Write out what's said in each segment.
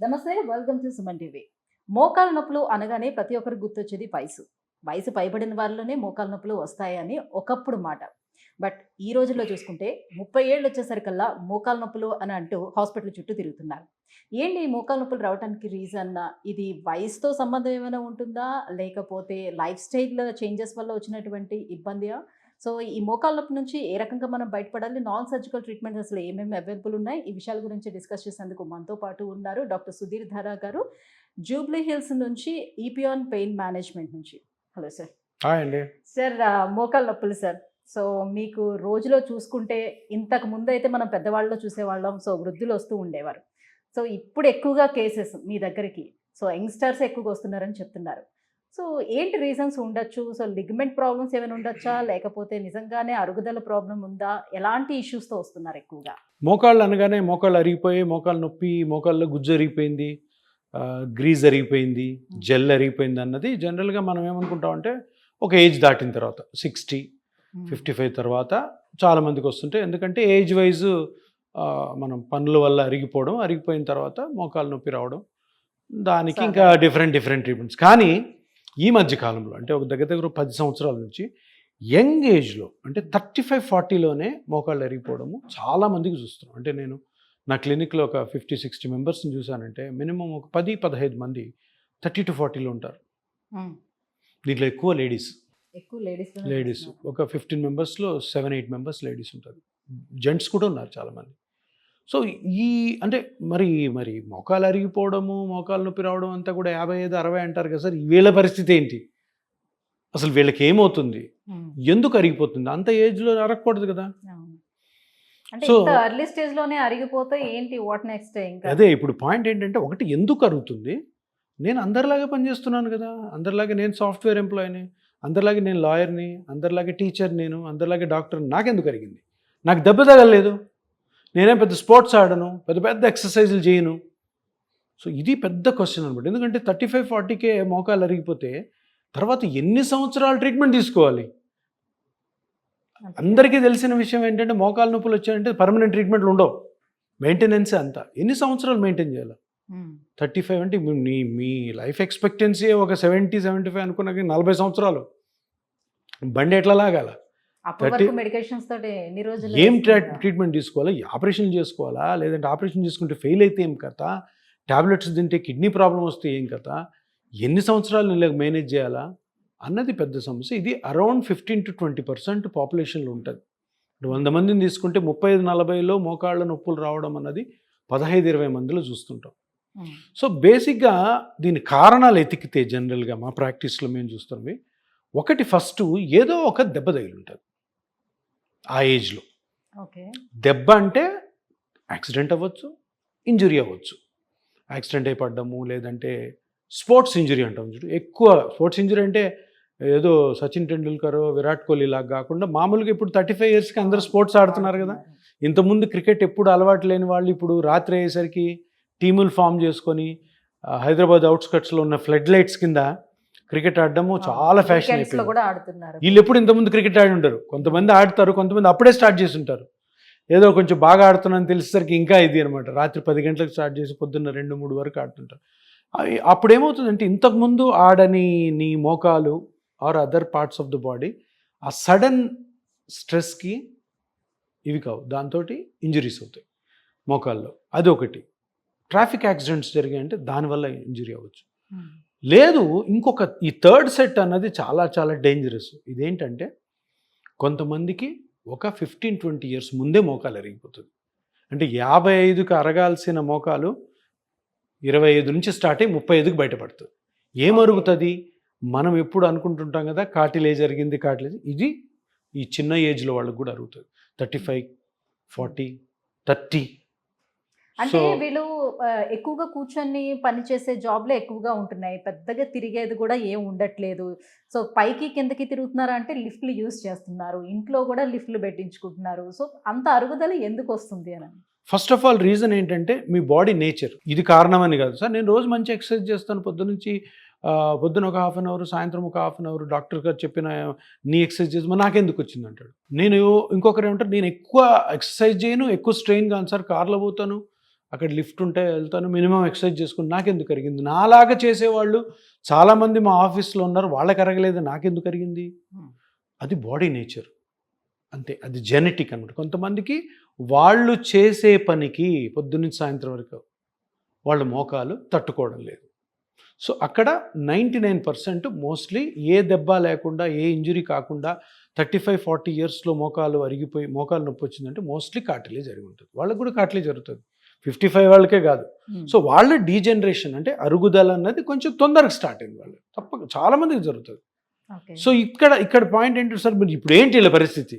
నమస్తే, welcome to Suman TV. మోకాలు నొప్పులు అనగానే ప్రతి ఒక్కరికి గుర్తొచ్చేది వయసు. వయసు పైబడిన వాళ్ళలోనే మోకాలు నొప్పులు వస్తాయని ఒకప్పుడు మాట. బట్ ఈ రోజుల్లో చూసుకుంటే 30 ఏళ్ళు వచ్చేసరికల్లా మోకాలు నొప్పులు అని అంటూ హాస్పిటల్ చుట్టూ తిరుగుతున్నారు. ఏంటి ఈ మోకాలు నొప్పులు రావడానికి రీజన్? ఇది వయసుతో సంబంధం ఏమైనా ఉంటుందా? లేకపోతే లైఫ్ స్టైల్ చేంజెస్ వల్ల వచ్చినటువంటి ఇబ్బందియా? సో ఈ మోకాళ్ళ నొప్పి నుంచి ఏ రకంగా మనం బయటపడాలి? నాన్ సర్జికల్ ట్రీట్మెంట్స్ అసలు ఏమేమి అవైలబుల్ ఉన్నాయి? ఈ విషయాల గురించి డిస్కస్ చేసేందుకు మనతో పాటు ఉన్నారు డాక్టర్ సుధీర్ ధారా గారు, జూబ్లీ హిల్స్ నుంచి, ఈపియాన్ పెయిన్ మేనేజ్మెంట్ నుంచి. Hello sir. హాయ్ అండి. సార్, మోకాళ్ళ నొప్పులు సార్. సో మీకు రోజులో చూసుకుంటే ఇంతకు ముందు అయితే మనం పెద్దవాళ్ళలో చూసేవాళ్ళం. సో వృద్ధులు వస్తూ ఉండేవారు. సో ఇప్పుడు ఎక్కువగా కేసెస్ మీ దగ్గరికి, సో యంగ్స్టర్స్ ఎక్కువగా వస్తున్నారని చెప్తున్నారు. సో ఏంటి రీజన్స్ ఉండొచ్చు? సో లిగమెంట్ ప్రాబ్లమ్స్ ఏమైనా ఉండొచ్చా? లేకపోతే నిజంగానే అరుగుదల ప్రాబ్లం ఉందా? ఎలాంటి ఇష్యూస్తో వస్తున్నారు ఎక్కువగా? మోకాళ్ళు అనగానే మోకాళ్ళు అరిగిపోయి, మోకాళ్ళు నొప్పి, మోకాళ్ళలో గుజ్జు అరిగిపోయింది, గ్రీజ్ అరిగిపోయింది, జెల్ అరిగిపోయింది అన్నది జనరల్గా మనం ఏమనుకుంటామంటే ఒక ఏజ్ దాటిన తర్వాత 60, 55 తర్వాత చాలామందికి వస్తుంటాయి. ఎందుకంటే ఏజ్ వైజ్ మనం పనుల వల్ల అరిగిపోయిన తర్వాత మోకాలు నొప్పి రావడం, దానికి ఇంకా డిఫరెంట్ ట్రీట్మెంట్స్. కానీ ఈ మధ్య కాలంలో అంటే ఒక దగ్గర 10 సంవత్సరాల నుంచి యంగ్ ఏజ్లో అంటే 35-40లోనే మోకాళ్ళు అరిగిపోవడము చాలామందికి చూస్తున్నాం. అంటే నేను నా క్లినిక్లో ఒక 50-60 మెంబర్స్ని చూశానంటే మినిమం ఒక 10-15 మంది 30-40లో ఉంటారు. దీంట్లో ఎక్కువ లేడీస్ ఒక 15 మెంబర్స్లో 7-8 మెంబర్స్ లేడీస్ ఉంటారు. జెంట్స్ కూడా ఉన్నారు చాలామంది. సో ఈ అంటే మరి మోకాలు అరిగిపోవడము, మోకాలు నొప్పి రావడం అంతా కూడా 55-60 అంటారు కదా సార్. వీళ్ళ పరిస్థితి ఏంటి? అసలు వీళ్ళకి ఏమవుతుంది? ఎందుకు అరిగిపోతుంది? అంత ఏజ్లో అరగకూడదు కదా. సో ఎర్లీ స్టేజ్లోనే అరిగిపోతే ఏంటి, వాట్ నెక్స్ట్? అదే ఇప్పుడు పాయింట్ ఏంటంటే, ఒకటి ఎందుకు అరుగుతుంది? నేను అందరిలాగే పనిచేస్తున్నాను కదా, అందరిలాగే నేను సాఫ్ట్వేర్ ఎంప్లాయీని, అందరిలాగే నేను లాయర్ని, అందరిలాగే టీచర్, నేను అందరిలాగే డాక్టర్. నాకెందుకు అరిగింది? నాకు దెబ్బ తగలలేదు, నేనేం పెద్ద స్పోర్ట్స్ ఆడను, పెద్ద ఎక్సర్సైజులు చేయను. సో ఇది పెద్ద క్వశ్చన్ అనమాట. ఎందుకంటే 35-40కే మోకాలు అరిగిపోతే తర్వాత ఎన్ని సంవత్సరాలు ట్రీట్మెంట్ తీసుకోవాలి? అందరికీ తెలిసిన విషయం ఏంటంటే మోకాలు నొప్పులు వచ్చాయంటే పర్మనెంట్ ట్రీట్మెంట్లు ఉండవు, మెయింటెనెన్సే అంతా. ఎన్ని సంవత్సరాలు మెయింటైన్ చేయాలి? 35 అంటే మీ లైఫ్ ఎక్స్పెక్టెన్సీ ఒక 70-75 అనుకున్నాక 40 సంవత్సరాలు బండి ఎట్లా లాగాల? ఏం ట్రీట్మెంట్ తీసుకోవాలా? ఆపరేషన్ చేసుకోవాలా? లేదంటే ఆపరేషన్ చేసుకుంటే ఫెయిల్ అయితే ఏం కథ? టాబ్లెట్స్ తింటే కిడ్నీ ప్రాబ్లం వస్తే ఏం కథ? ఎన్ని సంవత్సరాలు ఇలా మేనేజ్ చేయాలా అన్నది పెద్ద సమస్య. ఇది అరౌండ్ 15-20% పాపులేషన్లో ఉంటుంది. 100 మందిని తీసుకుంటే 35-40లో మోకాళ్ళ నొప్పులు రావడం అన్నది 15-20 మందిలో చూస్తుంటాం. సో బేసిక్గా దీని కారణాలు ఎతికితే జనరల్గా మా ప్రాక్టీస్లో మేము చూస్తున్నవి, ఒకటి ఫస్ట్ ఏదో ఒక దెబ్బ తగిలి ఉంటుంది ఆ ఏజ్లో. దెబ్బ అంటే యాక్సిడెంట్ అవ్వచ్చు, ఇంజురీ అవ్వచ్చు. యాక్సిడెంట్ అయి పడ్డము, లేదంటే స్పోర్ట్స్ ఇంజురీ అంటాం చూడు. ఎక్కువ స్పోర్ట్స్ ఇంజురీ అంటే ఏదో సచిన్ టెండూల్కర్, విరాట్ కోహ్లీ లాగా కాకుండా మామూలుగా ఇప్పుడు 35 ఇయర్స్కి అందరూ స్పోర్ట్స్ ఆడుతున్నారు కదా. ఇంతకుముందు క్రికెట్ ఎప్పుడు అలవాటు లేని వాళ్ళు ఇప్పుడు రాత్రి అయ్యేసరికి టీములు ఫామ్ చేసుకొని హైదరాబాద్ అవుట్స్కట్స్లో ఉన్న ఫ్లడ్ లైట్స్ కింద క్రికెట్ ఆడడము చాలా ఫ్యాషన్ అయిపోయింది. వీళ్ళు ఎప్పుడు ఇంతకుముందు క్రికెట్ ఆడి ఉంటారు. కొంతమంది ఆడతారు, కొంతమంది అప్పుడే స్టార్ట్ చేసి ఉంటారు. ఏదో కొంచెం బాగా ఆడుతున్నాను తెలిసేసరికి ఇంకా ఇది అనమాట, రాత్రి 10 గంటలకు స్టార్ట్ చేసి పొద్దున్న 2-3 వరకు ఆడుతుంటారు. అప్పుడు ఏమవుతుందంటే ఇంతకుముందు ఆడని నీ మోకాలు or other parts of the body ఆ సడన్ స్ట్రెస్కి ఇవి కావు, దాంతో ఇంజరీస్ అవుతాయి మోకాల్లో. అది ఒకటి. ట్రాఫిక్ యాక్సిడెంట్స్ జరిగాయంటే దానివల్ల ఇంజరీ అవ్వచ్చు. లేదు ఇంకొక ఈ థర్డ్ సెట్ అన్నది చాలా చాలా డేంజరస్. ఇదేంటంటే కొంతమందికి ఒక 15-20 ఇయర్స్ ముందే మోకాలు అరిగిపోతుంది. అంటే 55కి అరగాల్సిన మోకాలు 25 నుంచి స్టార్ట్ అయ్యి 35కి బయటపడుతుంది. ఏమరుగుతుంది? మనం ఎప్పుడు అనుకుంటుంటాం కదా కాటిలేజ్ అరిగింది, ఇది ఈ చిన్న ఏజ్లో వాళ్ళకి కూడా అరుగుతుంది. 35, 40, 30. అంటే వీళ్ళు ఎక్కువగా కూర్చొని పనిచేసే జాబ్లే ఎక్కువగా ఉంటున్నాయి, పెద్దగా తిరిగేది కూడా ఏం ఉండట్లేదు. సో పైకి కిందకి తిరుగుతున్నారు అంటే లిఫ్ట్లు యూజ్ చేస్తున్నారు, ఇంట్లో కూడా లిఫ్ట్లు పెట్టించుకుంటున్నారు. సో అంత అరుగుదల ఎందుకు వస్తుంది అని? ఫస్ట్ ఆఫ్ ఆల్ రీజన్ ఏంటంటే మీ బాడీ నేచర్. ఇది కారణమని కాదు సార్. నేను రోజు మంచి ఎక్సర్సైజ్ చేస్తాను, పొద్దున ఒక 1/2 అవర్, సాయంత్రం ఒక 1/2 అవర్. డాక్టర్ గారు చెప్పిన నీ ఎక్సర్సైజ్ చేసి నాకెందుకు వచ్చింది అంటాడు. నేను ఇంకొకరు ఏమంటారు, నేను ఎక్కువ ఎక్సర్సైజ్ చేయను, ఎక్కువ స్ట్రెయిన్ కాను సార్, కార్లో పోతాను, అక్కడ లిఫ్ట్ ఉంటే వెళ్తాను, మినిమం ఎక్సర్సైజ్ చేసుకుని నాకెందుకు అరిగింది, నాలాగా చేసేవాళ్ళు చాలామంది మా ఆఫీస్లో ఉన్నారు, వాళ్ళకి అరగలేదు, నాకెందుకు అరిగింది. అది బాడీ నేచర్ అంతే, అది జెనెటిక్ అనమాట. కొంతమందికి వాళ్ళు చేసే పనికి పొద్దున్నుంచి సాయంత్రం వరకు వాళ్ళ మోకాలు తట్టుకోవడం లేదు. సో అక్కడ 99% మోస్ట్లీ ఏ దెబ్బ లేకుండా, ఏ ఇంజురీ కాకుండా 35-40 ఇయర్స్లో మోకాలు అరిగిపోయి మోకాలు నొప్పి వచ్చిందంటే మోస్ట్లీ కార్టిలేజ్ జరిగి ఉంటుంది. వాళ్ళకి కూడా కార్టిలేజ్ జరుగుతుంది, 55 వాళ్ళకే కాదు. సో వాళ్ళ డీజనరేషన్ అంటే అరుగుదల అన్నది కొంచెం తొందరగా స్టార్ట్ అయింది, వాళ్ళు తప్పక చాలామందికి జరుగుతుంది. సో ఇక్కడ పాయింట్ ఏంటంటే సార్ మీరు ఇప్పుడు ఏంటి ఇలా పరిస్థితి,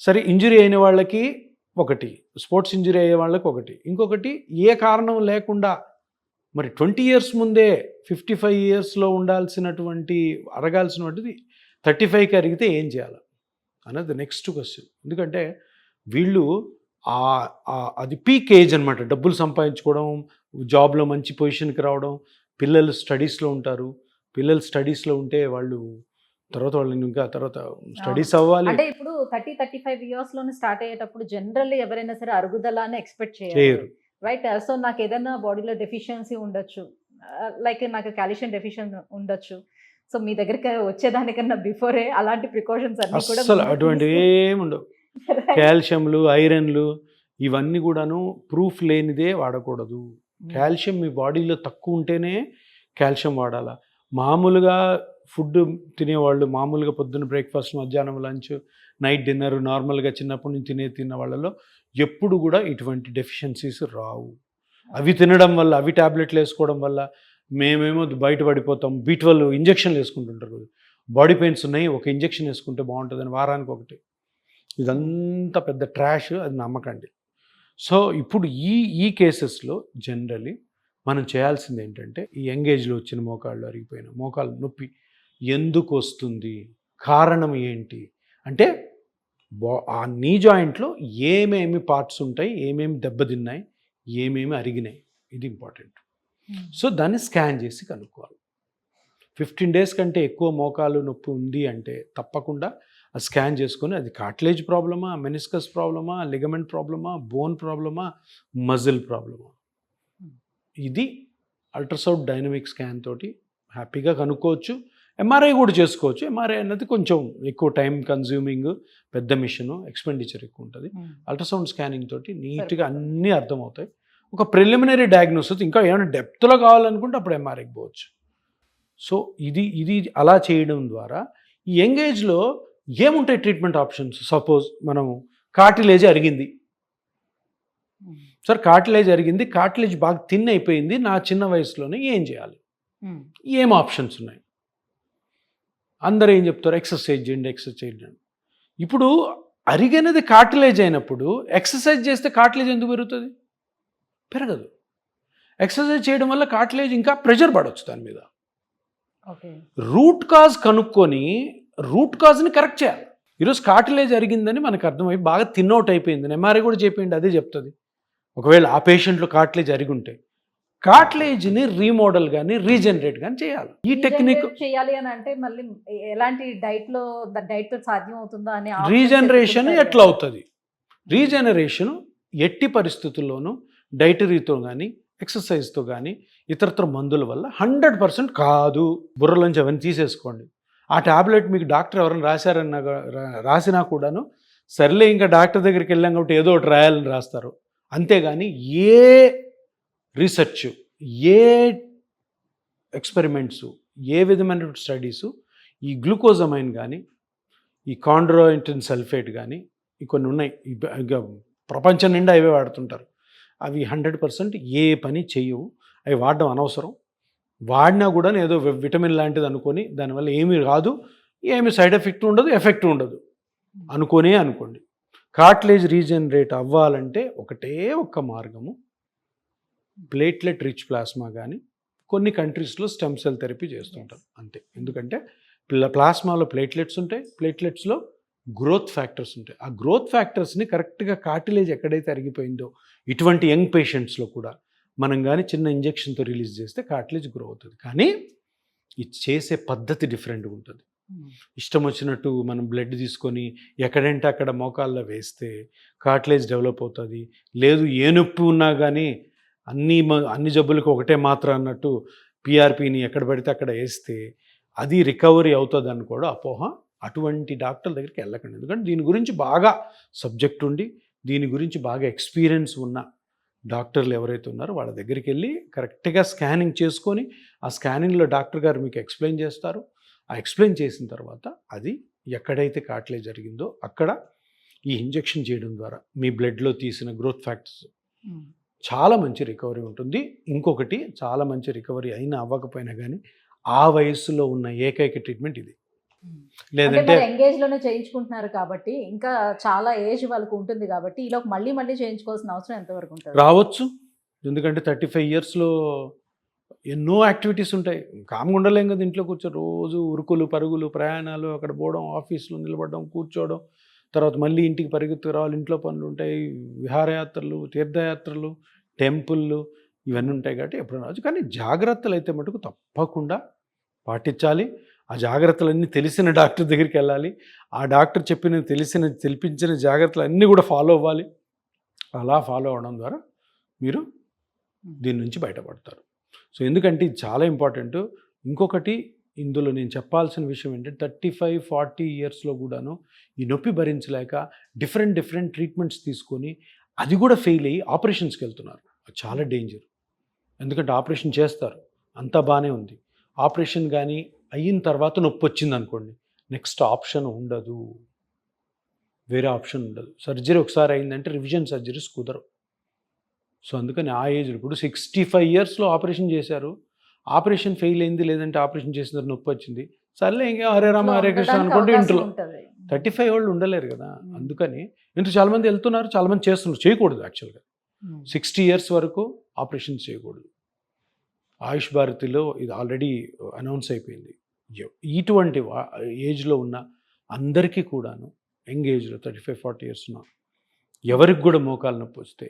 సరే ఇంజురీ అయిన వాళ్ళకి ఒకటి, స్పోర్ట్స్ ఇంజురీ అయ్యే వాళ్ళకి ఒకటి, ఇంకొకటి ఏ కారణం లేకుండా మరి 20 ఇయర్స్ ముందే 55 ఇయర్స్లో ఉండాల్సినటువంటి అరగాల్సినటువంటిది 35కి అరిగితే ఏం చేయాలి అన్నది నెక్స్ట్ క్వశ్చన్. ఎందుకంటే వీళ్ళు అది పీక్ ఏజ్ అనమాట, డబ్బులు సంపాదించుకోవడం, జాబ్లో మంచి పొజిషన్కి రావడం, పిల్లలు స్టడీస్లో ఉంటారు, పిల్లలు స్టడీస్లో ఉంటే వాళ్ళు తర్వాత వాళ్ళని ఇంకా తర్వాత స్టడీస్ అవ్వాలి. అంటే ఇప్పుడు 30-35 ఇయర్స్ లోనే స్టార్ట్ అయ్యేటప్పుడు జనరల్లీ ఎవరైనా సరే అరుగుదల అని ఎక్స్పెక్ట్ చేయరు, రైట్? సో నాకు ఏదైనా బాడీలో డెఫిషియన్సీ ఉండొచ్చు, లైక్ నాకు కాల్షియం డెఫిషియన్ ఉండొచ్చు. సో మీ దగ్గరికి వచ్చేదానికన్నా బిఫోరే అలాంటి ప్రికాషన్స్ అన్ని కూడా అసలు అటువంటివి ఏమి ఉండవు. కాల్షియంలు, ఐరన్లు ఇవన్నీ కూడాను ప్రూఫ్ లేనిదే వాడకూడదు. కాల్షియం మీ బాడీలో తక్కువ ఉంటేనే కాల్షియం వాడాలా. మామూలుగా ఫుడ్ తినేవాళ్ళు, మామూలుగా పొద్దున్న బ్రేక్ఫాస్ట్, మధ్యాహ్నం లంచ్, నైట్ డిన్నర్ నార్మల్గా చిన్నప్పటి నుంచి తిన్న వాళ్ళలో ఎప్పుడు కూడా ఇటువంటి డెఫిషియన్సీస్ రావు. అవి తినడం వల్ల, అవి ట్యాబ్లెట్లు వేసుకోవడం వల్ల మేమేమో బయటపడిపోతాం. B12 ఇంజక్షన్లు వేసుకుంటుంటారు, బాడీ పెయిన్స్ ఉన్నాయి, ఒక ఇంజక్షన్ వేసుకుంటే బాగుంటుందని వారానికి ఒకటి. ఇదంతా పెద్ద ట్రాష్, అది నమ్మకండి. సో ఇప్పుడు ఈ కేసెస్లో జనరలీ మనం చేయాల్సింది ఏంటంటే, ఈ యంగేజ్లో వచ్చిన మోకాళ్ళు అరిగిపోయిన మోకాలు నొప్పి ఎందుకు వస్తుంది, కారణం ఏంటి అంటే ఆ నీ జాయింట్లో ఏమేమి పార్ట్స్ ఉంటాయి, ఏమేమి దెబ్బతిన్నాయి, ఏమేమి అరిగినాయి, ఇది ఇంపార్టెంట్. సో దాన్ని స్కాన్ చేసి కనుక్కోవాలి. 15 డేస్ కంటే ఎక్కువ మోకాలు నొప్పి ఉంది అంటే తప్పకుండా ఆ స్కాన్ చేసుకొని అది కార్టిలేజ్ ప్రాబ్లమా, మెనిస్కస్ ప్రాబ్లమా, లిగమెంట్ ప్రాబ్లమా, బోన్ ప్రాబ్లమా, మజిల్ ప్రాబ్లమా, ఇది అల్ట్రాసౌండ్ డైనమిక్ స్కాన్ తోటి హ్యాపీగా కనుక్కోవచ్చు. MRI కూడా చేసుకోవచ్చు. MRI అన్నది కొంచెం ఎక్కువ టైం కన్జ్యూమింగ్, పెద్ద మిషను, ఎక్స్పెండిచర్ ఎక్కువ ఉంటుంది. అల్ట్రాసౌండ్ స్కానింగ్ తోటి నీట్గా అన్నీ అర్థమవుతాయి. ఒక ప్రిలిమినరీ డయాగ్నోసిస్, ఇంకా ఏమైనా డెప్త్లో కావాలనుకుంటే అప్పుడు MRIకి పోవచ్చు. సో ఇది అలా చేయడం ద్వారా ఈ యంగేజ్లో ఏముంటాయి ట్రీట్మెంట్ ఆప్షన్స్. సపోజ్ మనం కార్టిలేజ్ అరిగింది సార్, కార్టిలేజ్ అరిగింది, కార్టిలేజ్ బాగా థిన్ అయిపోయింది నా చిన్న వయసులోనే, ఏం చేయాలి, ఏం ఆప్షన్స్ ఉన్నాయి. అందరూ ఏం చెప్తారు, ఎక్సర్సైజ్ చేయండి. ఇప్పుడు అరిగినది కార్టిలేజ్ అయినప్పుడు ఎక్సర్సైజ్ చేస్తే కార్టిలేజ్ ఎందుకు పెరుగుతుంది? పెరగదు. ఎక్సర్సైజ్ చేయడం వల్ల కార్టిలేజ్ ఇంకా ప్రెషర్ పడవచ్చు దాని మీద. రూట్ కాజ్ కనుక్కొని రూట్ కాజ్ని కరెక్ట్ చేయాలి. ఈరోజు కార్టిలేజ్ అరిగిందని మనకు అర్థమై బాగా థిన్ అవుట్ అయిపోయింది, MRI కూడా చెప్పండి, అదే చెప్తుంది. ఒకవేళ ఆ పేషెంట్లో కార్టిలేజ్ అరిగి ఉంటే కార్టిలేజ్ని రీమోడల్ కానీ రీజనరేట్ కానీ చేయాలి. ఈ టెక్నిక్ చేయాలి అని అంటే మళ్ళీ ఎలాంటి డైట్తో సాధ్యం అవుతుందా అని. రీజనరేషన్ ఎట్లా అవుతుంది? రీజనరేషన్ ఎట్టి పరిస్థితుల్లోనూ డైటరీతో కానీ, ఎక్సర్సైజ్తో కానీ, ఇతరత్ర మందుల వల్ల 100% కాదు. బుర్రలోంచి అవన్నీ తీసేసుకోండి. ఆ ట్యాబ్లెట్ మీకు డాక్టర్ ఎవరైనా రాసినా కూడాను సర్లే ఇంకా డాక్టర్ దగ్గరికి వెళ్ళాం కాబట్టి ఏదో ఒకటి రాయాలని రాస్తారు. అంతేగాని ఏ రీసెర్చ్, ఏ ఎక్స్పెరిమెంట్సు, ఏ విధమైన స్టడీసు ఈ గ్లూకోజమైన్ కానీ, ఈ కాండ్రోయిటిన్ సల్ఫేట్ కానీ, కొన్ని ఉన్నాయి ప్రపంచం నిండా అవే వాడుతుంటారు. అవి 100% ఏ పని చేయవు, అవి వాడడం అనవసరం. వాడినా కూడా ఏదో విటమిన్ లాంటిది అనుకొని దానివల్ల ఏమీ రాదు, ఏమి సైడ్ ఎఫెక్ట్ ఉండదు, ఎఫెక్ట్ ఉండదు అనుకోండి. కార్టిలేజ్ రీజనరేట్ అవ్వాలంటే ఒకటే ఒక్క మార్గము, ప్లేట్లెట్ రిచ్ ప్లాస్మా కానీ, కొన్ని కంట్రీస్లో స్టెమ్ సెల్ థెరపీ చేస్తుంటారు అంతే. ఎందుకంటే ప్లాస్మాలో ప్లేట్లెట్స్ ఉంటాయి, ప్లేట్లెట్స్లో గ్రోత్ ఫ్యాక్టర్స్ ఉంటాయి. ఆ గ్రోత్ ఫ్యాక్టర్స్ని కరెక్ట్గా కార్టిలేజ్ ఎక్కడైతే అరిగిపోయిందో ఇటువంటి యంగ్ పేషెంట్స్లో కూడా మనం కానీ చిన్న ఇంజెక్షన్తో రిలీజ్ చేస్తే కార్టిలేజ్ గ్రో అవుతుంది. కానీ ఇది చేసే పద్ధతి డిఫరెంట్గా ఉంటుంది. ఇష్టం వచ్చినట్టు మనం బ్లడ్ తీసుకొని ఎక్కడంటే అక్కడ మోకాల్లో వేస్తే కార్టిలేజ్ డెవలప్ అవుతుంది. లేదు ఏ నొప్పి ఉన్నా కానీ అన్ని జబ్బులకు ఒకటే మాత్ర అన్నట్టు పిఆర్పిని ఎక్కడ పడితే అక్కడ వేస్తే అది రికవరీ అవుతుందని కూడా అపోహ. అటువంటి డాక్టర్ల దగ్గరికి వెళ్ళకండి. ఎందుకంటే దీని గురించి బాగా సబ్జెక్ట్ ఉండి దీని గురించి బాగా ఎక్స్పీరియన్స్ ఉన్న డాక్టర్లు ఎవరైతే ఉన్నారో వాళ్ళ దగ్గరికి వెళ్ళి కరెక్ట్గా స్కానింగ్ చేసుకొని ఆ స్కానింగ్లో డాక్టర్ గారు మీకు ఎక్స్ప్లెయిన్ చేస్తారు. ఆ ఎక్స్ప్లెయిన్ చేసిన తర్వాత అది ఎక్కడైతే కార్టిలేజ్ జరిగిందో అక్కడ ఈ ఇంజెక్షన్ చేయడం ద్వారా మీ బ్లడ్లో తీసిన గ్రోత్ ఫ్యాక్టర్స్ చాలా మంచి రికవరీ ఉంటుంది. ఇంకొకటి చాలా మంచి రికవరీ అయినా అవ్వకపోయినా కానీ ఆ వయస్సులో ఉన్న ఏకైక ట్రీట్మెంట్ ఇది. లేదంటే ఎంగేజ్ లోనే చేయించుకుంటున్నారు కాబట్టి ఇంకా చాలా ఏజ్ వాళ్ళకు ఉంటుంది కాబట్టి ఈలోపు మళ్ళీ మళ్ళీ చేయించుకోవాల్సిన అవసరం ఎంతవరకు ఉంటుంది? రావచ్చు. ఎందుకంటే 35 ఇయర్స్లో ఎన్నో యాక్టివిటీస్ ఉంటాయి. కామ్గా ఉండలేం కదా ఇంట్లో కూర్చొని. రోజు ఉరుకులు పరుగులు ప్రయాణాలు, అక్కడ పోవడం, ఆఫీస్లో నిలబడడం, కూర్చోవడం, తర్వాత మళ్ళీ ఇంటికి పరిగెత్తుకు రావాలి, ఇంట్లో పనులు ఉంటాయి, విహారయాత్రలు, తీర్థయాత్రలు, టెంపుల్లు ఇవన్నీ ఉంటాయి కాబట్టి ఎప్పుడు రావచ్చు. కానీ జాగ్రత్తలు అయితే మటుకు తప్పకుండా పాటించాలి. ఆ జాగ్రత్తలన్నీ తెలిసిన డాక్టర్ దగ్గరికి వెళ్ళాలి. ఆ డాక్టర్ తెలిపించిన జాగ్రత్తలు అన్నీ కూడా ఫాలో అవ్వాలి. అలా ఫాలో అవ్వడం ద్వారా మీరు దీని నుంచి బయటపడతారు. సో ఎందుకంటే ఇది చాలా ఇంపార్టెంట్. ఇంకొకటి ఇందులో నేను చెప్పాల్సిన విషయం ఏంటంటే 35-40 ఇయర్స్లో కూడాను ఈ నొప్పి భరించలేక డిఫరెంట్ ట్రీట్మెంట్స్ తీసుకొని అది కూడా ఫెయిల్ అయ్యి ఆపరేషన్స్కి వెళ్తున్నారు. అది చాలా డేంజర్. ఎందుకంటే ఆపరేషన్ చేస్తారు, అంతా బాగానే ఉంది. ఆపరేషన్ కానీ అయిన తర్వాత నొప్పి వచ్చింది అనుకోండి, నెక్స్ట్ ఆప్షన్ ఉండదు, వేరే ఆప్షన్ ఉండదు. సర్జరీ ఒకసారి అయిందంటే రివిజన్ సర్జరీస్ కుదరవు. సో అందుకని ఆ ఏజ్ ఇప్పుడు 65 ఇయర్స్లో ఆపరేషన్ చేశారు, ఆపరేషన్ ఫెయిల్ అయింది, లేదంటే ఆపరేషన్ చేసిన తర్వాత నొప్పి వచ్చింది, సర్లే ఇంకా హరే రామ హరే కృష్ణ అనుకుంటే ఇంట్లో 35 వాళ్ళు ఉండలేరు కదా. అందుకని ఇంట్లో చాలామంది వెళ్తున్నారు, చాలామంది చేస్తున్నారు. చేయకూడదు యాక్చువల్గా. 60 ఇయర్స్ వరకు ఆపరేషన్ చేయకూడదు. ఆయుష్ భారతిలో ఇది ఆల్రెడీ అనౌన్స్ అయిపోయింది. ఇటువంటి ఏజ్లో ఉన్న అందరికీ కూడాను, యంగ్ ఏజ్లో 35-40 ఇయర్స్ ఉన్న ఎవరికి కూడా మోకాలు నొప్పి వస్తే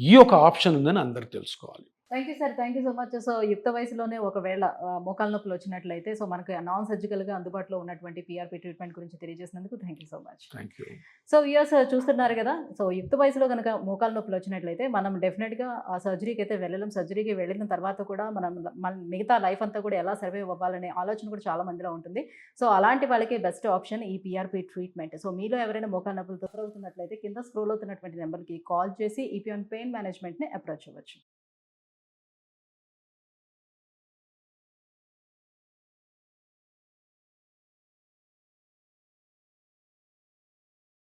ఈ ఒక ఆప్షన్ ఉందని అందరూ తెలుసుకోవాలి. Thank you sir, thank you so much. So యుక్త వయసులోనే ఒకవేళ మోకాళ్ళ నొప్పులు వచ్చినట్లయితే సో మనకు నాన్ సర్జికల్గా అందుబాటులో ఉన్నటువంటి పిఆర్పి ట్రీట్మెంట్ గురించి తెలియజేసినందుకు thank you so much. Thank you. So viewers చూస్తున్నారు కదా, సో యుక్త వయసులో కనుక మోకాళ్ళ నొప్పులు వచ్చినట్లయితే మనం డెఫినెట్గా ఆ సర్జరీకి అయితే వెళ్ళలేం. సర్జరీకి వెళ్ళిన తర్వాత కూడా మన మిగతా లైఫ్ అంతా కూడా ఎలా సర్వైవ్ అవ్వాలనే ఆలోచన కూడా చాలా మందిలో ఉంటుంది. సో అలాంటి వాళ్ళకి బెస్ట్ ఆప్షన్ ఈ పిఆర్పి ట్రీట్మెంట్. సో మీలో ఎవరైనా మోకాళ్ళ నొప్పులు తొలగుతున్నట్లయితే కింద స్క్రోల్ అవుతున్నటువంటి నెంబర్కి కాల్ చేసి ఈపీఎన్ పెయిన్ మేనేజ్మెంట్ని అప్రోచ్ అవ్వచ్చు.